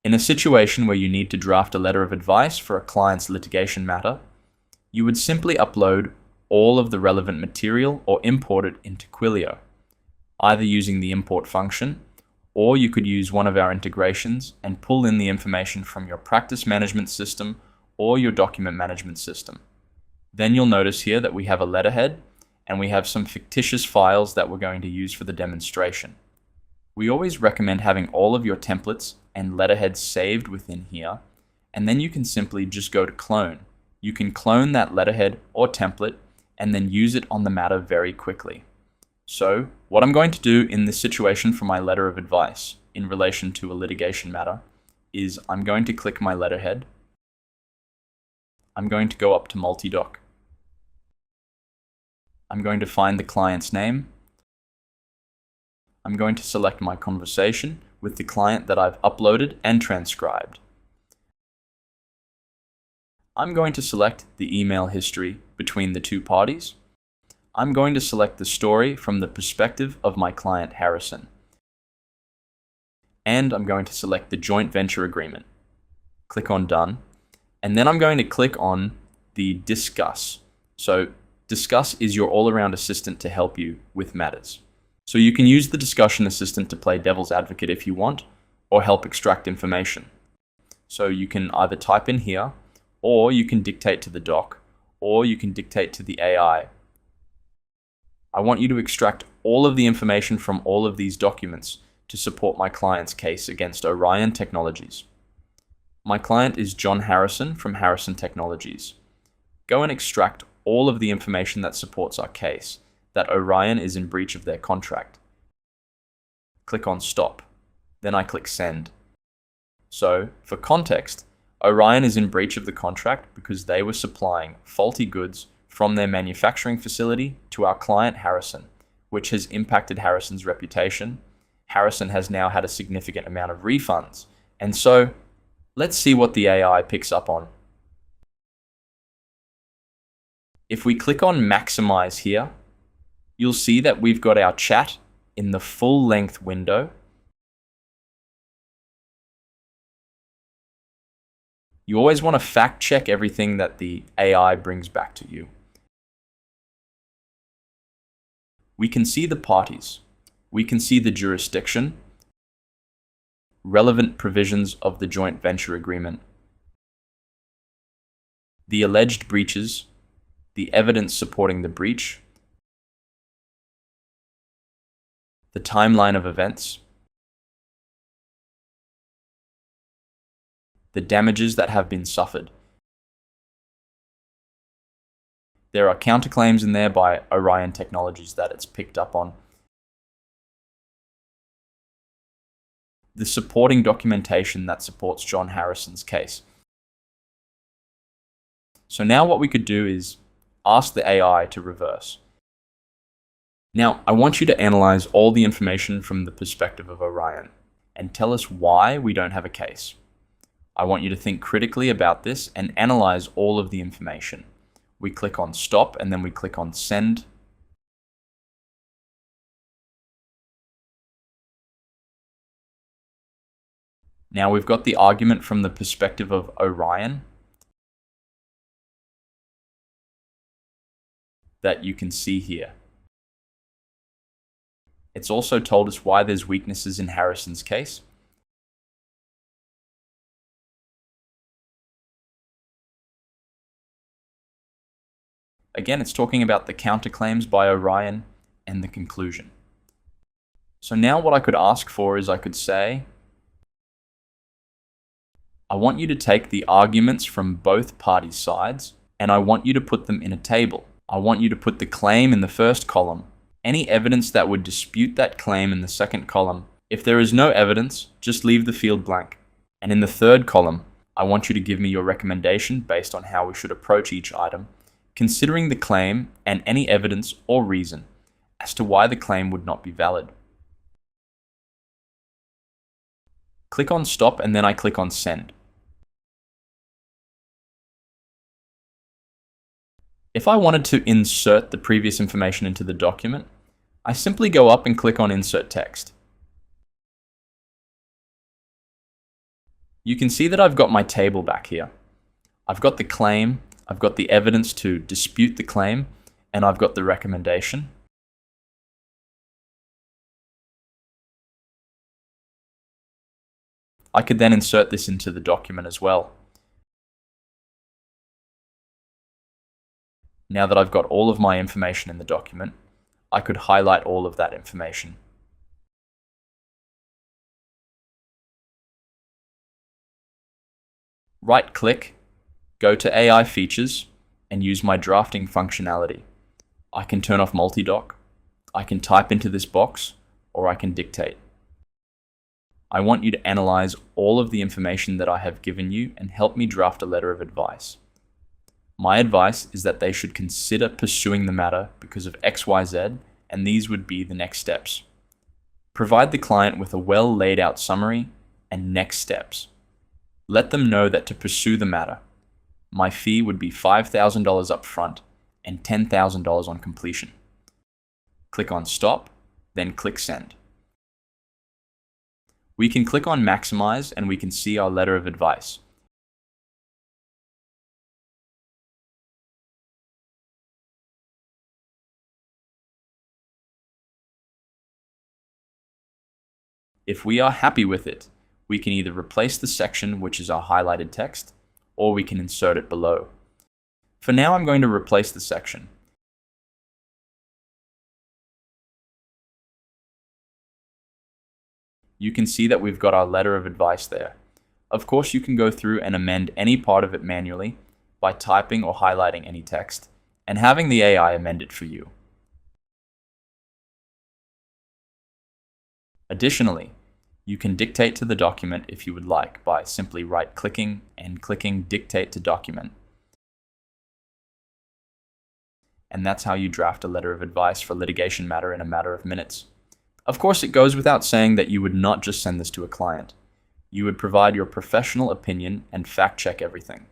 In a situation where you need to draft a letter of advice for a client's litigation matter, you would simply upload all of the relevant material or import it into Quillio, either using the import function, or you could use one of our integrations and pull in the information from your practice management system or your document management system. Then you'll notice here that we have a letterhead and we have some fictitious files that we're going to use for the demonstration. We always recommend having all of your templates and letterheads saved within here, and then you can simply just go to clone. You can clone that letterhead or template and then use it on the matter very quickly. So what I'm going to do in this situation for my letter of advice in relation to a litigation matter is I'm going to click my letterhead. I'm going to go up to multi-doc. I'm going to find the client's name. I'm going to select my conversation with the client that I've uploaded and transcribed. I'm going to select the email history between the two parties. I'm going to select the story from the perspective of my client Harrison. And I'm going to select the joint venture agreement. Click on Done. And then I'm going to click on the Discuss. So Discuss is your all-around assistant to help you with matters. So you can use the discussion assistant to play devil's advocate if you want, or help extract information. So you can either type in here, or you can dictate to the doc, or you can dictate to the AI. I want you to extract all of the information from all of these documents to support my client's case against Orion Technologies. My client is John Harrison from Harrison Technologies. Go and extract all of the information that supports our case, that Orion is in breach of their contract. Click on Stop. Then I click Send. So, for context, Orion is in breach of the contract because they were supplying faulty goods from their manufacturing facility to our client Harrison, which has impacted Harrison's reputation. Harrison has now had a significant amount of refunds. And so, let's see what the AI picks up on. If we click on Maximize here, you'll see that we've got our chat in the full length window. You always want to fact check everything that the AI brings back to you. We can see the parties. We can see the jurisdiction, relevant provisions of the joint venture agreement, the alleged breaches, the evidence supporting the breach, the timeline of events, the damages that have been suffered. There are counterclaims in there by Orion Technologies that it's picked up on. The supporting documentation that supports John Harrison's case. So now what we could do is ask the AI to reverse. Now, I want you to analyze all the information from the perspective of Orion and tell us why we don't have a case. I want you to think critically about this and analyze all of the information. We click on Stop and then we click on Send. Now we've got the argument from the perspective of Orion that you can see here. It's also told us why there's weaknesses in Harrison's case. Again, it's talking about the counterclaims by Orion and the conclusion. So now what I could ask for is I could say, I want you to take the arguments from both parties' sides and I want you to put them in a table. I want you to put the claim in the first column, any evidence that would dispute that claim in the second column. If there is no evidence, just leave the field blank. And in the third column, I want you to give me your recommendation based on how we should approach each item, considering the claim and any evidence or reason as to why the claim would not be valid. Click on Stop and then I click on Send. If I wanted to insert the previous information into the document, I simply go up and click on Insert Text. You can see that I've got my table back here. I've got the claim, I've got the evidence to dispute the claim, and I've got the recommendation. I could then insert this into the document as well. Now that I've got all of my information in the document, I could highlight all of that information. Right-click, go to AI features, and use my drafting functionality. I can turn off multi-doc, I can type into this box, or I can dictate. I want you to analyze all of the information that I have given you and help me draft a letter of advice. My advice is that they should consider pursuing the matter because of XYZ, and these would be the next steps. Provide the client with a well laid out summary and next steps. Let them know that to pursue the matter, my fee would be $5,000 up front and $10,000 on completion. Click on Stop, then click Send. We can click on Maximize and we can see our letter of advice. If we are happy with it, we can either replace the section, which is our highlighted text, or we can insert it below. For now, I'm going to replace the section. You can see that we've got our letter of advice there. Of course, you can go through and amend any part of it manually by typing or highlighting any text and having the AI amend it for you. Additionally, you can dictate to the document if you would like by simply right-clicking and clicking Dictate to Document. And that's how you draft a letter of advice for litigation matter in a matter of minutes. Of course, it goes without saying that you would not just send this to a client. You would provide your professional opinion and fact-check everything.